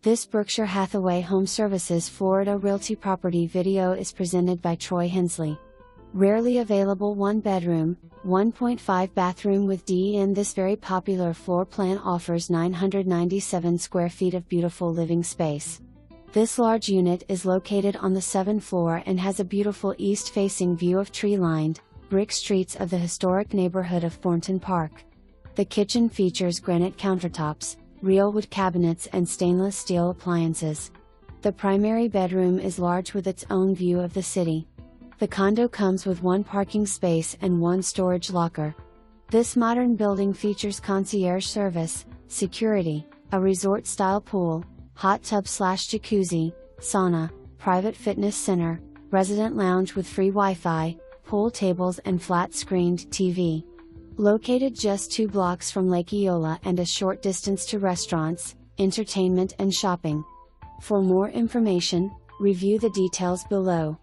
This Berkshire Hathaway HomeServices Florida Realty property video is presented by Troy Hensley. Rarely available 1-bedroom, 1.5 bathroom with DE. This very popular floor plan offers 997 square feet of beautiful living space. This large unit is located on the 7th floor and has a beautiful east-facing view of tree-lined, brick streets of the historic neighborhood of Thornton Park. The kitchen features granite countertops, real wood cabinets and stainless steel appliances. The primary bedroom is large with its own view of the city. The condo comes with 1 parking space and 1 storage locker. This modern building features concierge service, security, a resort-style pool, hot tub/jacuzzi, sauna, private fitness center, resident lounge with free Wi-Fi, pool tables and flat-screened TV. Located just 2 blocks from Lake Eola and a short distance to restaurants, entertainment and shopping. For more information, review the details below.